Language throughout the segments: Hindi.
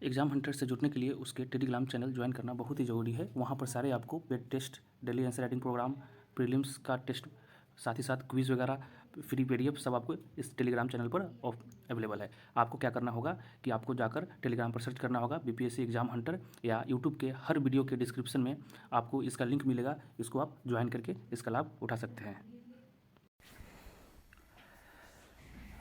एग्ज़ाम हंटर से जुड़ने के लिए उसके टेलीग्राम चैनल ज्वाइन करना बहुत ही ज़रूरी है। वहाँ पर सारे आपको paid test, daily answer writing program, prelims का टेस्ट, साथ ही साथ क्विज़ वगैरह, फ्री पीडीएफ सब आपको इस टेलीग्राम चैनल पर अवेलेबल है। आपको क्या करना होगा कि आपको जाकर टेलीग्राम पर सर्च करना होगा बीपीएससी एग्ज़ाम हंटर, या यूट्यूब के हर वीडियो के डिस्क्रिप्शन में आपको इसका लिंक मिलेगा। इसको आप ज्वाइन करके इसका लाभ उठा सकते हैं।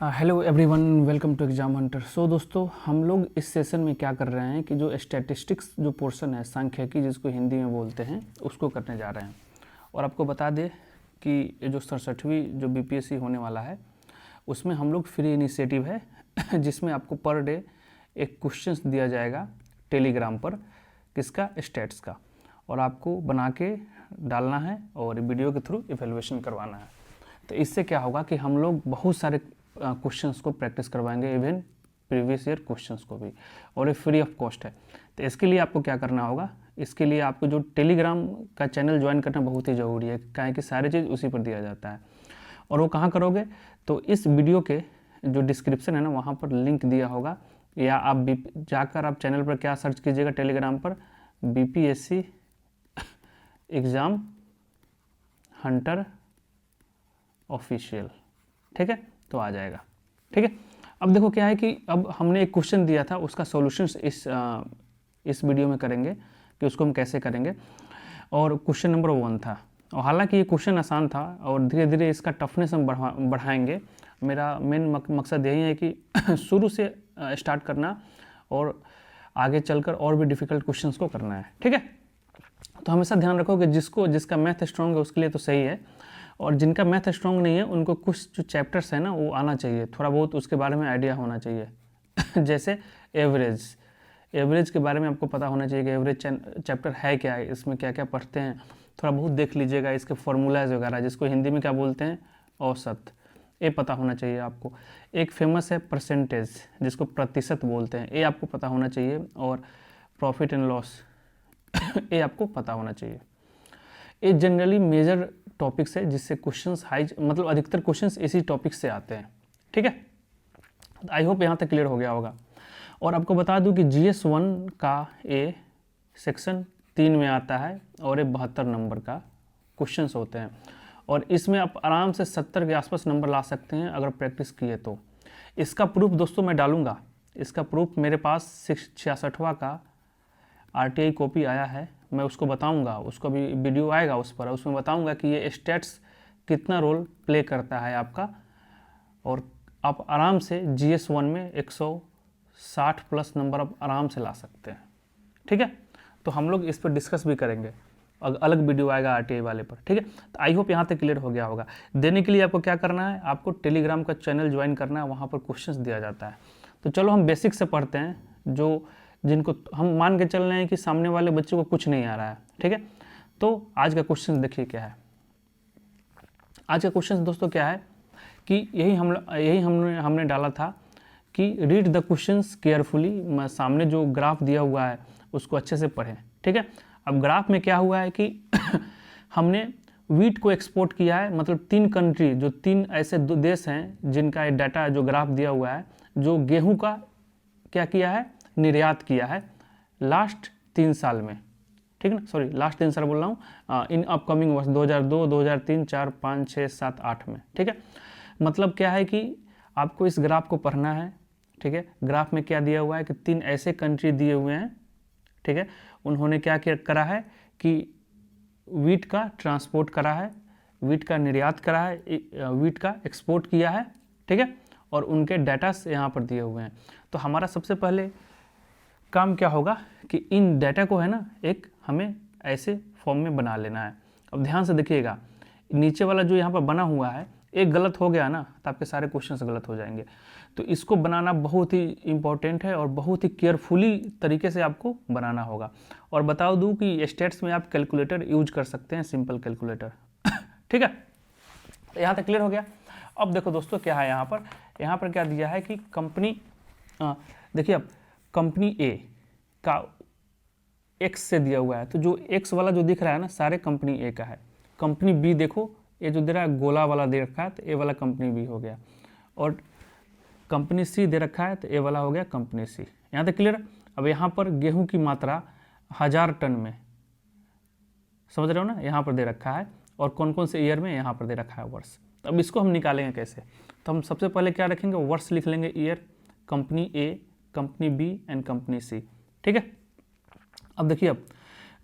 Hello everyone, welcome to exam hunter. So दोस्तों, हम लोग इस सेशन में क्या कर रहे हैं कि जो स्टैटिस्टिक्स जो पोर्शन है, सांख्यिकी जिसको हिंदी में बोलते हैं, उसको करने जा रहे हैं। और आपको बता दें कि ये जो 67वीं जो बीपीएससी होने वाला है, उसमें हम लोग फ्री इनिशिएटिव है जिसमें आपको पर डे एक क्वेश्चंस दिया जाएगा टेलीग्राम पर, किसका, स्टैट्स का, और आपको बना के डालना है और वीडियो के थ्रू इवैल्यूएशन करवाना है। तो इससे क्या होगा कि हम लोग बहुत सारे क्वेश्चंस को प्रैक्टिस करवाएंगे, इवन प्रीवियस ईयर क्वेश्चंस को भी, और ये फ्री ऑफ कॉस्ट है। तो इसके लिए आपको क्या करना होगा, इसके लिए आपको जो टेलीग्राम का चैनल ज्वाइन करना बहुत ही ज़रूरी है, क्या है कि सारी चीज़ उसी पर दिया जाता है। और वो कहाँ करोगे, तो इस वीडियो के जो डिस्क्रिप्शन है ना, वहाँ पर लिंक दिया होगा, या आप जाकर आप चैनल पर क्या सर्च कीजिएगा टेलीग्राम पर, बीपीएससी एग्ज़ाम हंटर ऑफिशियल, ठीक है, तो आ जाएगा। ठीक है, अब देखो क्या है कि अब हमने एक क्वेश्चन दिया था, उसका सॉल्यूशंस इस वीडियो में करेंगे कि उसको हम कैसे करेंगे। और क्वेश्चन नंबर 1 था, और हालांकि ये क्वेश्चन आसान था और धीरे धीरे इसका टफनेस हम बढ़ाएंगे। मेरा मेन मकसद यही है कि शुरू से स्टार्ट करना और आगे चलकर और भी डिफ़िकल्ट क्वेश्चंस को करना है। ठीक है, तो हमेशा ध्यान रखो कि जिसका मैथ स्ट्रॉन्ग है उसके लिए तो सही है, और जिनका मैथ स्ट्रॉन्ग नहीं है उनको कुछ जो चैप्टर्स है ना वो आना चाहिए, थोड़ा बहुत उसके बारे में आइडिया होना चाहिए जैसे एवरेज के बारे में आपको पता होना चाहिए कि एवरेज चैप्टर है क्या है, इसमें क्या क्या पढ़ते हैं, थोड़ा बहुत देख लीजिएगा। इसके फॉर्मूलाज वगैरह, जिसको हिंदी में क्या बोलते हैं, औसत, ये पता होना चाहिए आपको। एक फेमस है परसेंटेज, जिसको प्रतिशत बोलते हैं, ये आपको पता होना चाहिए। और प्रॉफिट एंड लॉस ये आपको पता होना चाहिए। ये जनरली मेजर टॉपिक्स है जिससे क्वेश्चंस मतलब अधिकतर क्वेश्चंस इसी टॉपिक से आते हैं। ठीक है, आई होप यहाँ तक क्लियर हो गया होगा। और आपको बता दूं कि GS 1 का ये सेक्शन 3 में आता है, और ये 72 नंबर का क्वेश्चंस होते हैं, और इसमें आप आराम से 70 के आसपास नंबर ला सकते हैं अगर प्रैक्टिस किए तो। इसका प्रूफ दोस्तों मैं डालूंगा, इसका प्रूफ मेरे पास 66वां का RTI कॉपी आया है, मैं उसको बताऊंगा, उसको भी वीडियो आएगा उस पर, उसमें बताऊंगा कि ये स्टैट्स कितना रोल प्ले करता है आपका, और आप आराम से GS 1 में 160 प्लस नंबर आप आराम से ला सकते हैं। ठीक है, तो हम लोग इस पर डिस्कस भी करेंगे, अलग वीडियो आएगा RTI वाले पर। ठीक है, तो आई होप यहाँ तक क्लियर हो गया होगा। देने के लिए आपको क्या करना है, आपको टेलीग्राम का चैनल ज्वाइन करना है, वहाँ पर क्वेश्चंस दिया जाता है। तो चलो हम बेसिक से पढ़ते हैं, जिनको हम मान के चल रहे हैं कि सामने वाले बच्चे को कुछ नहीं आ रहा है। ठीक है, तो आज का क्वेश्चन देखिए क्या है। आज का क्वेश्चन दोस्तों क्या है कि यही हमने डाला था कि रीड द क्वेश्चंस केयरफुली, सामने जो ग्राफ दिया हुआ है उसको अच्छे से पढ़ें। ठीक है, अब ग्राफ में क्या हुआ है कि हमने वीट को एक्सपोर्ट किया है, मतलब 3 कंट्री, जो 3 ऐसे देश हैं जिनका डाटा जो ग्राफ दिया हुआ है, जो गेहूं का क्या किया है, निर्यात किया है लास्ट 3 साल में। ठीक है ना, सॉरी लास्ट 3 साल बोल रहा हूँ, इन अपकमिंग वर्ष 2002, 2003, 4, 5, 6, 7, 8 में। ठीक है, मतलब क्या है कि आपको इस ग्राफ को पढ़ना है। ठीक है, ग्राफ में क्या दिया हुआ है कि 3 ऐसे कंट्री दिए हुए हैं। ठीक है, उन्होंने क्या करा है कि वीट का ट्रांसपोर्ट करा है, वीट का निर्यात करा है, वीट का एक्सपोर्ट किया है। ठीक है, और उनके डाटास यहाँ पर दिए हुए हैं। तो हमारा सबसे पहले काम क्या होगा कि इन डाटा को है ना, एक हमें ऐसे फॉर्म में बना लेना है। अब ध्यान से देखिएगा, नीचे वाला जो यहाँ पर बना हुआ है, एक गलत हो गया ना तो आपके सारे क्वेश्चंस गलत हो जाएंगे। तो इसको बनाना बहुत ही इंपॉर्टेंट है और बहुत ही केयरफुली तरीके से आपको बनाना होगा। और बता दूं कि स्टेट्स में आप कैलकुलेटर यूज कर सकते हैं, सिंपल कैलकुलेटर। ठीक है, यहाँ तक क्लियर हो गया। अब देखो दोस्तों क्या है, यहाँ पर क्या दिया है कि कंपनी, देखिए अब कंपनी ए का X से दिया हुआ है, तो जो X वाला जो दिख रहा है ना, सारे कंपनी ए का है। कंपनी बी देखो, ये जो दे रहा है गोला वाला दे रखा है, तो ए वाला कंपनी बी हो गया। और कंपनी सी दे रखा है, तो ये वाला हो गया कंपनी सी। यहाँ तक क्लियर। अब यहाँ पर गेहूं की मात्रा 1000 टन में, समझ रहे हो ना, यहाँ पर दे रखा है, और कौन कौन से ईयर में यहाँ पर दे रखा है वर्ष। तो अब इसको हम निकालेंगे कैसे, तो हम सबसे पहले क्या रखेंगे, वर्ष लिख लेंगे, year, company A, company B and company C. ठीक है। अब देखिए, अब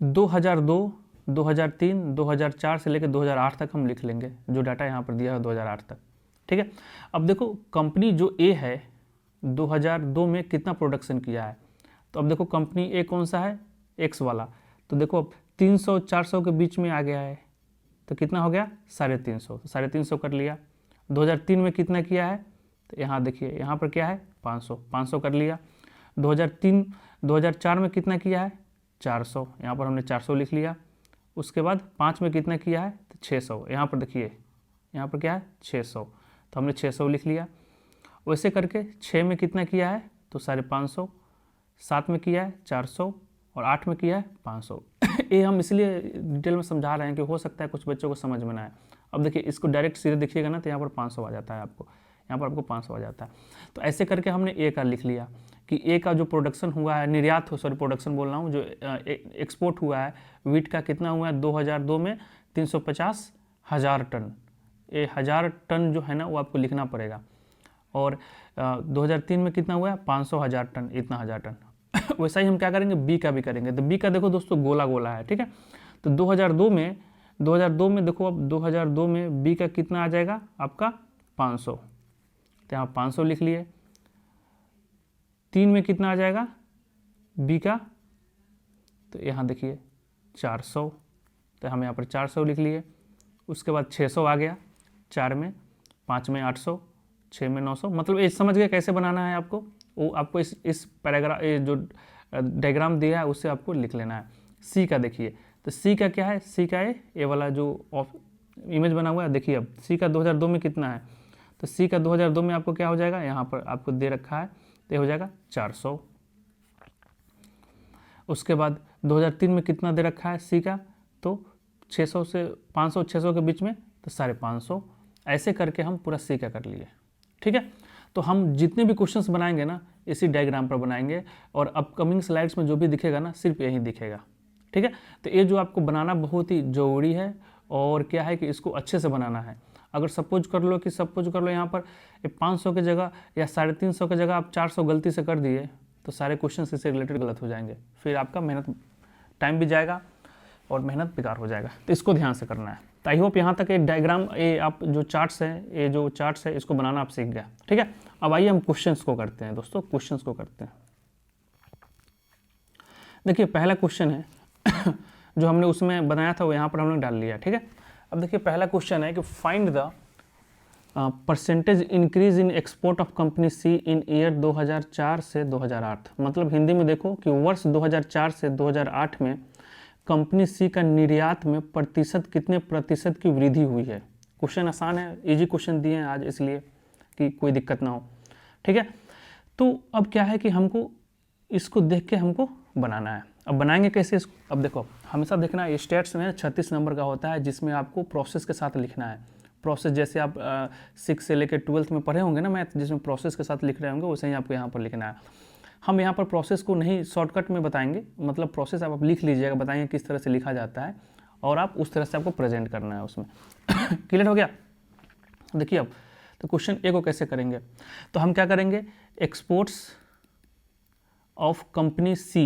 2002, 2003, 2004 से लेकर 2008 तक हम लिख लेंगे, जो डाटा यहाँ पर दिया है 2008 तक। ठीक है। अब देखो कंपनी जो ए है 2002 में कितना प्रोडक्शन किया है, तो अब देखो कंपनी ए कौन सा है, एक्स वाला, तो देखो अब 300-400 के बीच में आ गया है, तो कितना हो गया 350, तो 350 कर लिया। 2003 में कितना किया है, तो यहाँ देखिए यहाँ पर क्या है 500 कर लिया। 2004 में कितना किया है 400, यहाँ पर हमने 400 लिख लिया। उसके बाद 5 में कितना किया है, तो 600, यहाँ पर देखिए यहाँ पर क्या है 600, तो हमने 600 लिख लिया। वैसे करके 6 में कितना किया है, तो 550, 7 में किया है 400, और 8 में किया है 500। ये हम इसलिए डिटेल में समझा रहे हैं कि हो सकता है कुछ बच्चों को समझ में ना आए। अब देखिए इसको डायरेक्ट सीधे देखिएगा ना, तो यहाँ पर 500 आ जाता है आपको, यहाँ पर आपको 500 आ जाता है। तो ऐसे करके हमने ए का लिख लिया कि ए का जो प्रोडक्शन हुआ है, निर्यात हो, सॉरी प्रोडक्शन बोल रहा हूँ, जो एक्सपोर्ट हुआ है वीट का कितना हुआ है 2002 में 350,000 टन। ये 1000 टन जो है ना वो आपको लिखना पड़ेगा। और 2003 में कितना हुआ है 500,000 टन, इतना 1000 टन। वैसा ही हम क्या करेंगे, बी का भी करेंगे। तो बी का देखो दोस्तों गोला गोला है, ठीक है। तो 2002 में देखो, अब 2002 में बी का कितना आ जाएगा आपका 500, तो यहाँ 500 लिख लिए। 3 में कितना आ जाएगा बी का, तो यहाँ देखिए 400, तो हम यहाँ पर 400 लिख लिए। उसके बाद 600 आ गया 4 में, 5 में 800, 6 में 900। मतलब ये समझ गए कैसे बनाना है आपको, वो आपको इस पैराग्राफ, ये जो डायग्राम दिया है उससे आपको लिख लेना है। सी का देखिए, तो सी का क्या है, सी का ये वाला जो इमेज बना हुआ है, देखिए अब सी का 2002 में कितना है, तो सी का 2002 में आपको क्या हो जाएगा, यहाँ पर आपको दे रखा है, तो ये हो जाएगा 400। उसके बाद 2003 में कितना दे रखा है सी का, तो 600 से 500, 600 के बीच में, तो 550। ऐसे करके हम पूरा सी का कर लिए। ठीक है। तो हम जितने भी क्वेश्चंस बनाएंगे ना इसी डायग्राम पर बनाएंगे, और अपकमिंग स्लाइड्स में जो भी दिखेगा ना सिर्फ यही दिखेगा। ठीक है। तो ये जो आपको बनाना बहुत ही ज़रूरी है, और क्या है कि इसको अच्छे से बनाना है। अगर सपोज कर लो यहाँ पर 500 की जगह या 350 की जगह आप 400 गलती से कर दिए, तो सारे क्वेश्चन इससे रिलेटेड गलत हो जाएंगे, फिर आपका मेहनत, टाइम भी जाएगा और मेहनत बेकार हो जाएगा। तो इसको ध्यान से करना है। तो आई होप यहाँ तक एक डायग्राम, ये आप जो चार्ट्स है इसको बनाना आप सीख गया। ठीक है। अब आइए हम क्वेश्चंस को करते हैं दोस्तों, क्वेश्चंस को करते हैं। देखिए पहला क्वेश्चन है जो हमने उसमें बनाया था वो यहाँ पर हमने डाल लिया। ठीक है। अब देखिए पहला क्वेश्चन है कि find the percentage increase in export of company C in year 2004 से 2008। मतलब हिंदी में देखो कि वर्ष 2004 से 2008 में कंपनी सी का निर्यात में कितने प्रतिशत की वृद्धि हुई है। क्वेश्चन आसान है, इजी क्वेश्चन दिए हैं आज, इसलिए कि कोई दिक्कत ना हो। ठीक है। तो अब क्या है कि हमको इसको देख के हमको बनाना है। अब बनाएंगे कैसे इसको, अब देखो हमेशा देखना है स्टेट्स में 36 नंबर का होता है, जिसमें आपको प्रोसेस के साथ लिखना है। प्रोसेस जैसे आप 6 से लेकर 12th में पढ़े होंगे ना मैथ, जिसमें प्रोसेस के साथ लिख रहे होंगे, वैसे ही आपको यहाँ पर लिखना है। हम यहाँ पर प्रोसेस को नहीं शॉर्टकट में बताएंगे, मतलब प्रोसेस आप लिख लीजिएगा, बताएंगे किस तरह से लिखा जाता है, और आप उस तरह से आपको प्रेजेंट करना है उसमें। क्लियर हो गया। देखिए अब तो क्वेश्चन ए को कैसे करेंगे, तो हम क्या करेंगे, एक्सपोर्ट्स ऑफ कंपनी सी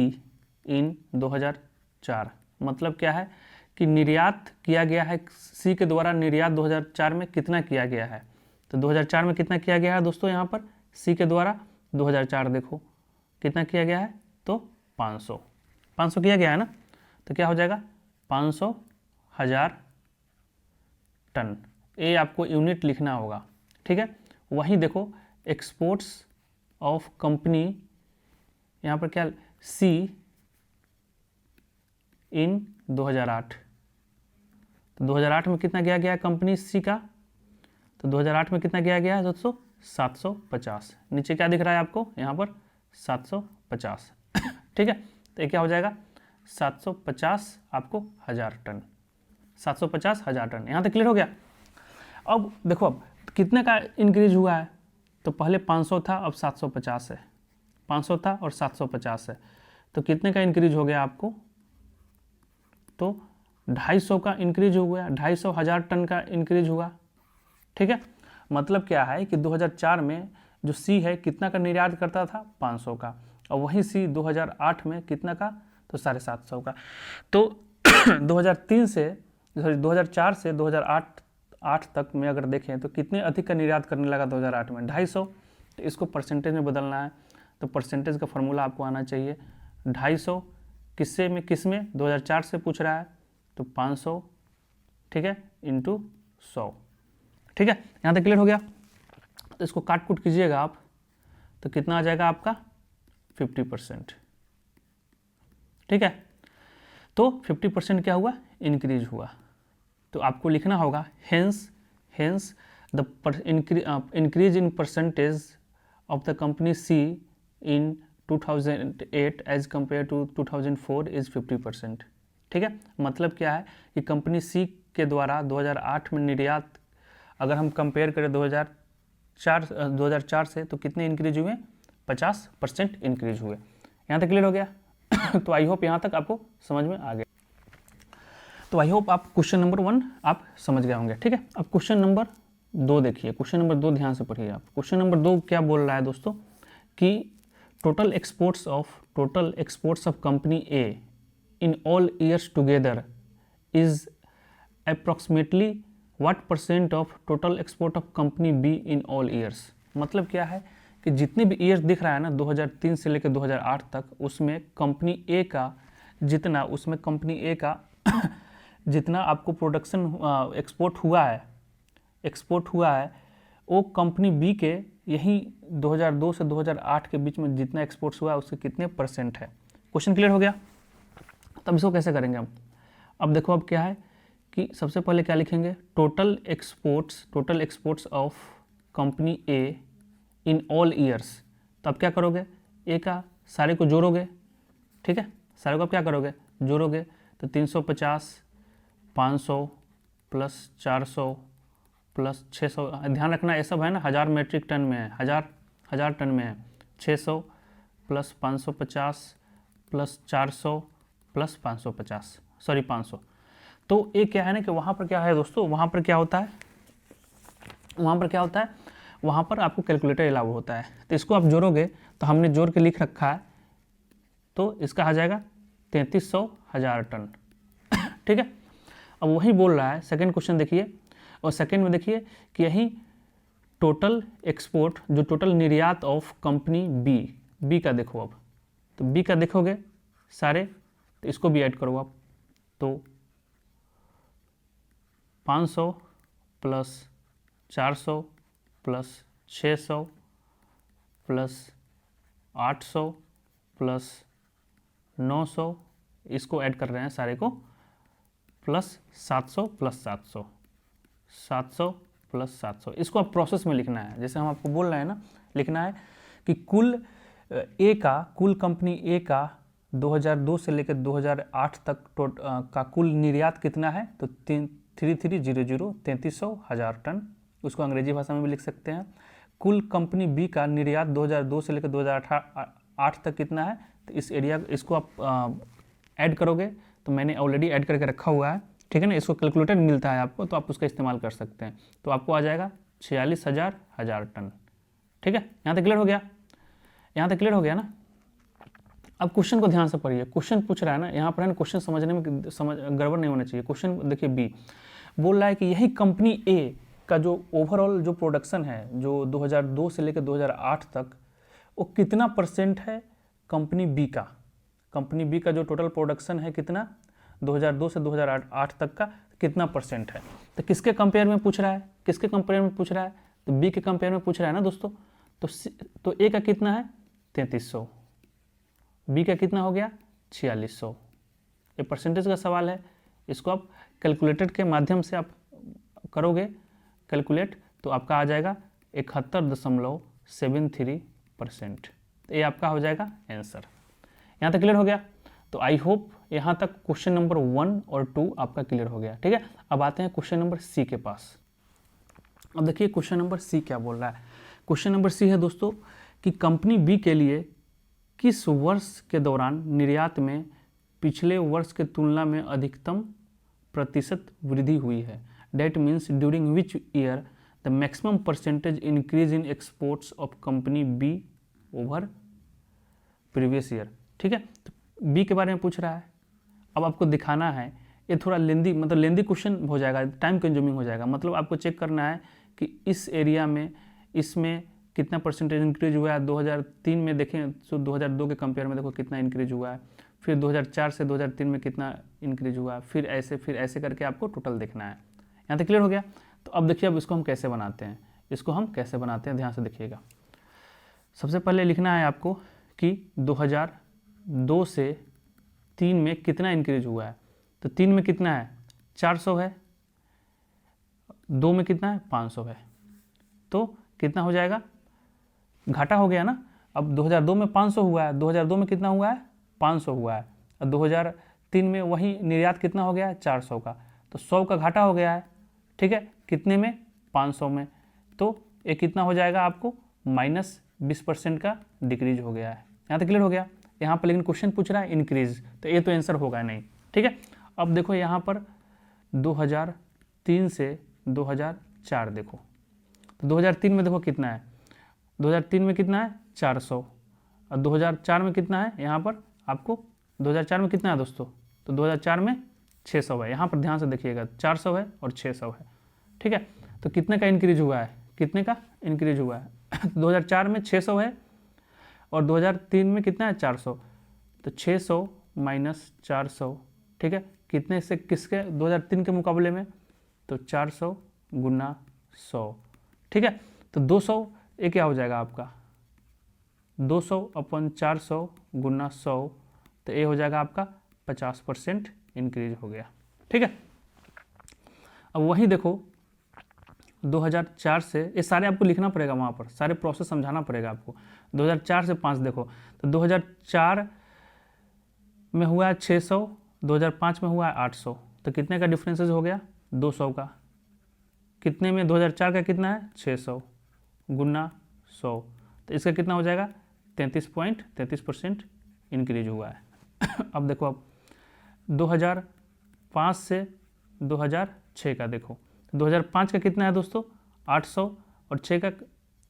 इन 2004, मतलब क्या है कि निर्यात किया गया है, सी के द्वारा निर्यात 2004 में कितना किया गया है। तो 2004 में कितना किया गया है दोस्तों, यहाँ पर सी के द्वारा 2004 देखो कितना किया गया है, तो 500 किया गया है ना, तो क्या हो जाएगा 500,000 टन। ये आपको यूनिट लिखना होगा। ठीक है। वहीं देखो एक्सपोर्ट्स ऑफ कंपनी, यहाँ पर क्या, सी इन 2008, तो 2008 में कितना किया गया है कंपनी सी का, तो 2008 में कितना किया गया है दोस्तों 750। नीचे क्या दिख रहा है आपको, यहाँ पर 750। ठीक है। तो ये क्या हो जाएगा 750 आपको 1000 टन, 750,000 टन। यहाँ तक क्लियर हो गया। अब देखो अब कितने का इंक्रीज हुआ है, तो पहले 500 था, अब 750 है। 500 था और 750 है, तो कितने का इंक्रीज हो गया आपको? तो 250 का इंक्रीज हो गया, 250 हज़ार टन का इंक्रीज हुआ। ठीक है, मतलब क्या है कि 2004 में जो सी है कितना का निर्यात करता था? 500 का, और वही सी 2008 में कितना का? तो 750 का। तो 2003 से 2004 से 2008 तक में अगर देखें तो कितने अधिक का निर्यात करने लगा 2008 में? 250। तो इसको परसेंटेज में बदलना है, तो परसेंटेज का फॉर्मूला आपको आना चाहिए। 250 किससे में, किस में? 2004 से पूछ रहा है, तो 500, ठीक है, इंटू 100। ठीक है, यहाँ तक क्लियर हो गया? तो इसको काट कूट कीजिएगा आप, तो कितना आ जाएगा आपका? 50%। ठीक है, तो 50% क्या हुआ? इंक्रीज हुआ। तो आपको लिखना होगा hence the increase in percentage of the company C in 2008 as compare to 2004 is 50%। ठीक है, मतलब क्या है कि कंपनी सी के द्वारा 2008 में निर्यात अगर हम कंपेयर करें 2004 से, तो कितने इंक्रीज हुए? 50% इंक्रीज हुए। यहाँ तक क्लियर हो गया? तो आई होप यहाँ तक आपको समझ में आ गया। तो आई होप आप क्वेश्चन नंबर 1 आप समझ गए होंगे। ठीक है, अब क्वेश्चन नंबर 2 देखिए। क्वेश्चन नंबर 2 ध्यान से पढ़िए आप। क्वेश्चन नंबर 2 क्या बोल रहा है दोस्तों कि total exports of company A in all years together is approximately what % of total export of company B in all years. मतलब क्या है कि जितने भी ईयर्स दिख रहा है ना 2003 से लेकर 2008 तक, उसमें कंपनी ए का जितना आपको प्रोडक्शन एक्सपोर्ट हुआ है वो कंपनी बी के यही 2002 से 2008 के बीच में जितना एक्सपोर्ट्स हुआ है उसके कितने % है। क्वेश्चन क्लियर हो गया? तब इसको कैसे करेंगे हम? अब देखो अब क्या है कि सबसे पहले क्या लिखेंगे? Total exports of company A in all years. तो अब क्या करोगे? ए का सारे को जोड़ोगे। ठीक है, सारे को अब क्या करोगे? जोड़ोगे। तो 350 500 प्लस 400 प्लस 600, ध्यान रखना ये सब है ना 1000 मीट्रिक टन में है, हजार टन में है। 600 प्लस 550 प्लस 400 प्लस 550, सॉरी 500। तो ये क्या है ना कि वहाँ पर क्या है दोस्तों, वहाँ पर क्या होता है, वहाँ पर आपको कैलकुलेटर अलाउ होता है। तो इसको आप जोड़ोगे, तो हमने जोड़ के लिख रखा है, तो इसका आ जाएगा 3300 हज़ार टन। ठीक है, अब वही बोल रहा है सेकंड क्वेश्चन देखिए, और सेकंड में देखिए कि यही टोटल एक्सपोर्ट जो टोटल निर्यात ऑफ कंपनी बी का देखो। अब तो बी का देखोगे सारे, तो इसको भी ऐड करो आप। तो 500 प्लस 400 प्लस 600 प्लस 800 प्लस 900, इसको ऐड कर रहे हैं सारे को, प्लस 700 प्लस 700 प्लस 700। इसको आप प्रोसेस में लिखना है, जैसे हम आपको बोल रहे हैं ना, लिखना है कि कुल कंपनी ए का 2002 से लेकर 2008 तक का कुल निर्यात कितना है? तो 3300 हज़ार टन। उसको अंग्रेजी भाषा में भी लिख सकते हैं। कुल कंपनी बी का निर्यात 2002 से लेकर 2008 तक कितना है? तो इस एरिया इसको आप ऐड करोगे, तो मैंने ऑलरेडी ऐड करके रखा हुआ है। ठीक है ना, इसको कैलकुलेटर मिलता है आपको, तो आप उसका इस्तेमाल कर सकते हैं। तो आपको आ जाएगा 46,000 हज़ार टन। ठीक है, यहाँ तक क्लियर हो गया? यहाँ तक क्लियर हो गया ना? अब क्वेश्चन को ध्यान से पढ़िए। क्वेश्चन पूछ रहा है ना, यहाँ पर है ना, क्वेश्चन समझने में गड़बड़ नहीं होना चाहिए। क्वेश्चन देखिए बी बोल रहा है कि यही कंपनी ए का जो ओवरऑल जो प्रोडक्शन है जो 2002 से लेकर 2008 तक, वो कितना % है कंपनी बी का? कंपनी बी का जो टोटल प्रोडक्शन है कितना 2002 से 2008 तक का कितना % है? तो किसके कंपेयर में पूछ रहा है? किसके कंपेयर में पूछ रहा है? तो बी के कंपेयर में पूछ रहा है ना दोस्तों। तो ए का कितना है? 3300। बी का कितना हो गया? 4600। ये परसेंटेज का सवाल है, इसको आप कैलकुलेटर के माध्यम से आप करोगे कैलकुलेट, तो आपका आ जाएगा 71.73%। ये आपका हो जाएगा आंसर। यहाँ तक क्लियर हो गया? तो आई होप यहाँ तक क्वेश्चन नंबर 1 और 2 आपका क्लियर हो गया। ठीक है, अब आते हैं क्वेश्चन नंबर सी के पास। अब देखिए क्वेश्चन नंबर सी क्या बोल रहा है। क्वेश्चन नंबर सी है दोस्तों कि कंपनी बी के लिए किस वर्ष के दौरान निर्यात में पिछले वर्ष के तुलना में अधिकतम प्रतिशत वृद्धि हुई है। That means during which year the maximum percentage increase in exports of company B over previous year. ठीक है, तो बी के बारे में पूछ रहा है। अब आपको दिखाना है, ये थोड़ा लेंदी मतलब लेंदी क्वेश्चन हो जाएगा, टाइम कंज्यूमिंग हो जाएगा। मतलब आपको चेक करना है कि इस एरिया में इसमें कितना परसेंटेज इंक्रीज हुआ है। 2003 में देखें तो 2002 के कंपेयर में देखो कितना इंक्रीज हुआ है, फिर 2004 से 2003 में कितना इंक्रीज हुआ, फिर ऐसे करके आपको टोटल देखना है। यहाँ तक क्लियर हो गया। तो अब देखिए अब इसको हम कैसे बनाते हैं, ध्यान से देखिएगा। सबसे पहले लिखना है आपको कि 2002 से 3 में कितना इंक्रीज हुआ है। तो 3 में कितना है 400 है, 2 में कितना है 500 है, तो कितना हो जाएगा, घाटा हो गया ना। अब 2002 में 500 हुआ है, 2002 में कितना हुआ है 500 हुआ है, और 2003 में वही निर्यात कितना हो गया है 400 का, तो 100 का घाटा हो गया है। ठीक है, कितने में 500 में, तो ये कितना हो जाएगा आपको -20% का डिक्रीज हो गया है। यहाँ तक क्लियर हो गया। यहाँ पर लेकिन क्वेश्चन पूछ रहा है इंक्रीज, तो ये तो आंसर होगा नहीं। ठीक है, अब देखो यहाँ पर 2003 से 2004 देखो, तो 2003 में देखो कितना है, 2003 में कितना है 400, और 2004 में कितना है, यहाँ पर आपको 2004 में कितना है दोस्तों, तो 2004 में 600 है। यहाँ पर ध्यान से देखिएगा 400 है और 600 है। ठीक है, तो कितने का इंक्रीज हुआ है, 2004 में 600 है और 2003 में कितना है 400, तो 600 माइनस 400। ठीक है, कितने से किसके 2003 के मुकाबले में, तो 400 गुना 100। ठीक है, तो 200 ये क्या हो जाएगा आपका 200/400 गुना 100, तो ये हो जाएगा आपका 50% इंक्रीज हो गया। ठीक है, अब वहीं देखो 2004 से, ये सारे आपको लिखना पड़ेगा, वहाँ पर सारे प्रोसेस समझाना पड़ेगा आपको। 2004 से 5 देखो, तो 2004 में हुआ है 600, 2005 में हुआ है 800, तो कितने का डिफरेंसेस हो गया 200 का। कितने में 2004 का कितना है 600 गुना 100, तो इसका कितना हो जाएगा 33% इंक्रीज हुआ है। अब देखो अब 2005 से 2006 का देखो, 2005 का कितना है दोस्तों 800, और 6 का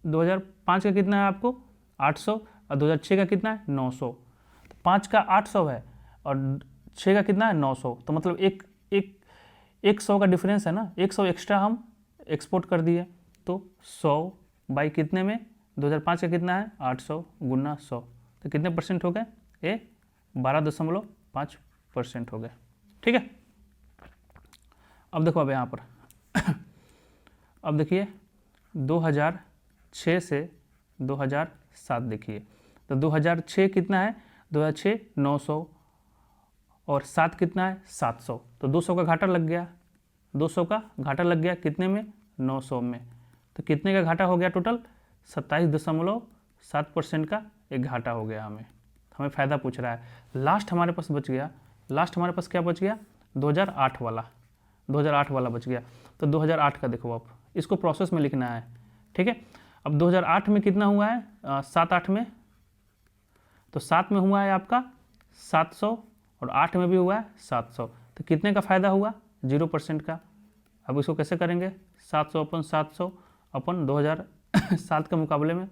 2005 का कितना है आपको 800, और 2006 का कितना है 900। तो 5 का 800 है और 6 का कितना है 900, तो मतलब एक 100 का डिफरेंस है ना, 100 एक्स्ट्रा हम एक्सपोर्ट कर दिए, तो 100 बाई कितने में 2005 का कितना है 800 गुना 100, तो कितने परसेंट हो गए, ये 12.5% हो गए। ठीक है, अब देखो अब यहाँ पर अब देखिए 2006 से 2007 देखिए, तो 2006 कितना है 2006 900 और 7 कितना है 700, तो 200 का घाटा लग गया, 200 का घाटा लग गया कितने में 900 में, तो कितने का घाटा हो गया टोटल 27.7% का एक घाटा हो गया। हमें फ़ायदा पूछ रहा है। लास्ट हमारे पास बच गया, क्या बच गया 2008 वाला बच गया। तो 2008 का देखो, आप इसको प्रोसेस में लिखना है। ठीक है, अब 2008 में कितना हुआ है 7-8 में, तो 7 में हुआ है आपका 700 और 8 में भी हुआ है 700, तो कितने का फ़ायदा हुआ 0% का। अब इसको कैसे करेंगे 700/700 अपन 2007 के मुकाबले में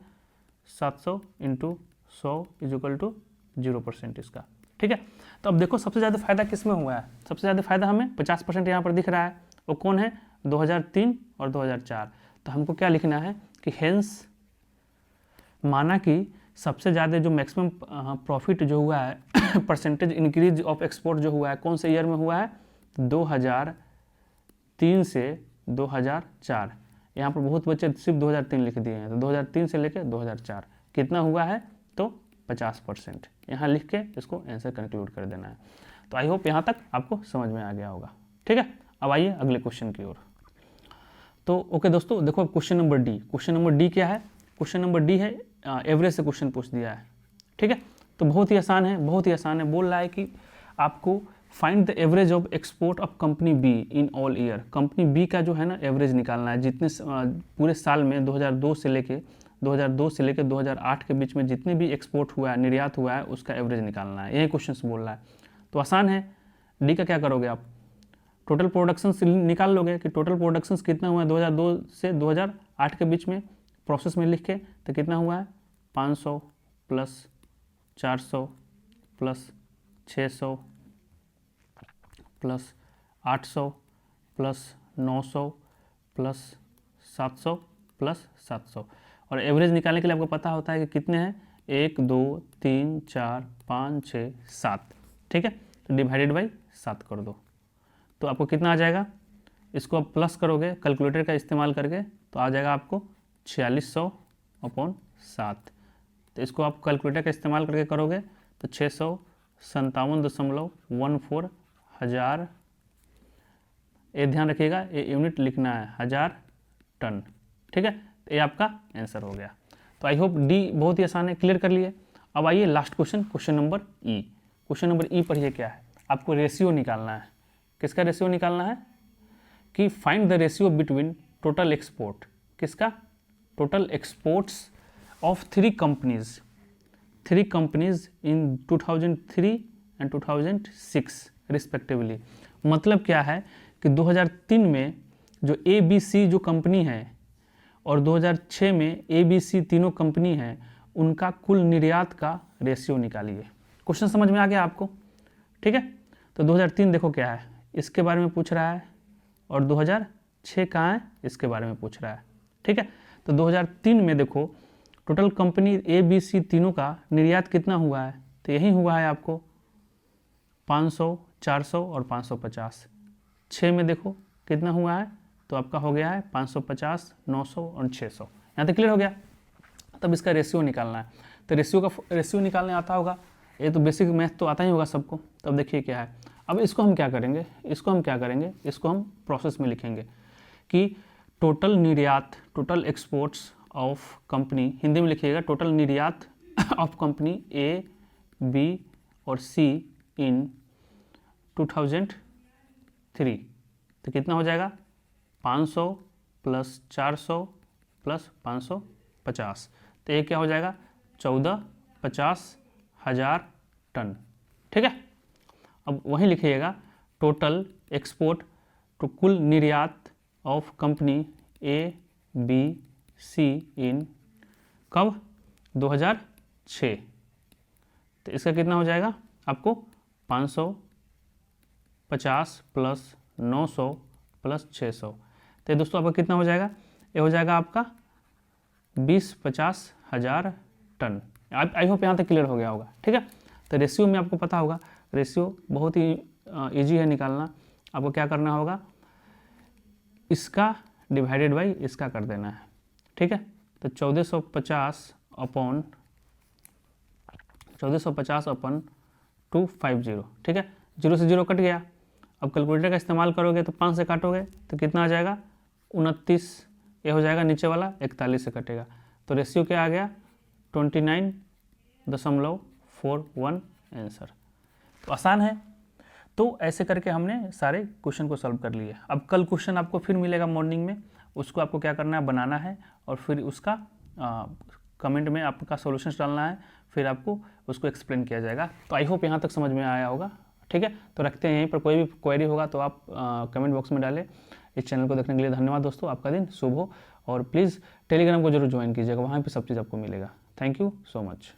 700 × 100 = 0% इसका। ठीक है, तो अब देखो सबसे ज़्यादा फायदा किस में हुआ है, सबसे ज़्यादा फायदा हमें 50% यहाँ पर दिख रहा है, वो कौन है 2003 और 2004। तो हमको क्या लिखना है कि हेंस माना कि सबसे ज़्यादा जो मैक्सिमम प्रॉफिट जो हुआ है परसेंटेज इंक्रीज ऑफ एक्सपोर्ट जो हुआ है कौन से ईयर में हुआ है 2003 से 2004। यहाँ पर बहुत बच्चे सिर्फ 2003 लिख दिए हैं, तो 2003 से लेकर 2004 कितना हुआ है तो 50%। यहाँ लिख के इसको आंसर कंक्लूड कर देना है। तो आई होप यहाँ तक आपको समझ में आ गया होगा। ठीक है, अब आइए अगले क्वेश्चन की ओर। तो ओके दोस्तों, देखो question number D. Question number D क्या है, क्वेश्चन नंबर डी है एवरेज से क्वेश्चन पूछ दिया है। ठीक है, तो बहुत ही आसान है, बोल रहा है कि आपको find the average of export of company B in all year. Company B का जो है ना एवरेज निकालना है, जितने पूरे साल में 2002 से लेके 2002 से लेकर 2008 के बीच में जितने भी एक्सपोर्ट हुआ है, निर्यात हुआ है, उसका एवरेज निकालना है। यही क्वेश्चन बोल रहा है, तो आसान है। डी का क्या करोगे आप, टोटल प्रोडक्शन निकाल लोगे कि टोटल प्रोडक्शन कितना हुआ है 2002 से 2008 के बीच में, प्रोसेस में लिख के, तो कितना हुआ है 500 plus 400 plus 600 plus 800 plus 900 plus 700 plus 700। और एवरेज निकालने के लिए आपको पता होता है कि कितने हैं, 1 2 3 4 5 6 7, ठीक है। तो डिवाइडेड बाई 7 कर दो, तो आपको कितना आ जाएगा, इसको आप प्लस करोगे कैलकुलेटर का इस्तेमाल करके, तो आ जाएगा आपको 4600/7। तो इसको आप कैलकुलेटर का इस्तेमाल करके करोगे तो 657.14 हज़ार, ये ध्यान रखिएगा ये यूनिट लिखना है, 1000 टन, ठीक है। तो ये आपका आंसर हो गया। तो आई होप डी बहुत ही आसान है, क्लियर कर लिए। अब आइए लास्ट क्वेश्चन, क्वेश्चन नंबर ई। क्वेश्चन नंबर ई पढ़िए क्या है, आपको रेशियो निकालना है। किसका रेशियो निकालना है कि find the ratio between total export, किसका, total exports of three companies in 2003 and 2006 respectively. मतलब क्या है कि 2003 में जो ABC जो कंपनी है और 2006 में ABC तीनों कंपनी है, उनका कुल निर्यात का रेशियो निकालिए। क्वेश्चन समझ में आ गया आपको, ठीक है। तो 2003 देखो क्या है, इसके बारे में पूछ रहा है, और 2006 कहाँ है, इसके बारे में पूछ रहा है, ठीक है। तो 2003 में देखो टोटल कंपनी ABC तीनों का निर्यात कितना हुआ है, तो यही हुआ है आपको 500, 400 और 550। 6 में देखो कितना हुआ है, तो आपका हो गया है 550, 900 और 600। यहाँ तक क्लियर हो गया। तब इसका रेशियो निकालना है, तो रेशियो निकालने आता होगा, ये तो बेसिक मैथ तो आता ही होगा सबको। तब देखिए क्या है, अब इसको हम क्या करेंगे, इसको हम प्रोसेस में लिखेंगे कि टोटल निर्यात, total exports of company, Hindi में लिखिएगा टोटल निर्यात ऑफ कंपनी A, B और C इन 2003। तो कितना हो जाएगा, 500 प्लस 400 प्लस 550, तो ये क्या हो जाएगा 1450,000 टन, ठीक है। अब वहीं लिखिएगा टोटल एक्सपोर्ट, तो कुल निर्यात of company A, B, C इन कब, 2006। तो इसका कितना हो जाएगा आपको 550 प्लस 900 प्लस 600। तो दोस्तों आपका कितना हो जाएगा, ये हो जाएगा आपका 20-50,000 टन। आई होप यहाँ तक क्लियर हो गया होगा, ठीक है। तो रेशियो में आपको पता होगा, रेशियो बहुत ही इजी है निकालना। आपको क्या करना होगा, इसका डिवाइडेड बाई इसका कर देना है, ठीक है। तो 1450/250, ठीक है। 0 से 0 कट गया। अब कैलकुलेटर का इस्तेमाल करोगे तो 5 से काटोगे तो कितना आ जाएगा 29, ये हो जाएगा नीचे वाला 41 से कटेगा। तो रेशियो क्या आ गया 29.41 आंसर। तो आसान है। तो ऐसे करके हमने सारे क्वेश्चन को सॉल्व कर लिए। अब कल क्वेश्चन आपको फिर मिलेगा मॉर्निंग में, उसको आपको क्या करना है, बनाना है और फिर उसका कमेंट में आपका सॉल्यूशंस डालना है, फिर आपको उसको एक्सप्लेन किया जाएगा। तो आई होप यहाँ तक समझ में आया होगा, ठीक है। तो रखते हैं यहीं पर, कोई भी क्वेरी होगा तो आप कमेंट बॉक्स में डालें। इस चैनल को देखने के लिए धन्यवाद दोस्तों, आपका दिन शुभ हो। और प्लीज़ टेलीग्राम को जरूर ज्वाइन कीजिएगा, वहाँ पर सब चीज़ आपको मिलेगा। Thank you so much.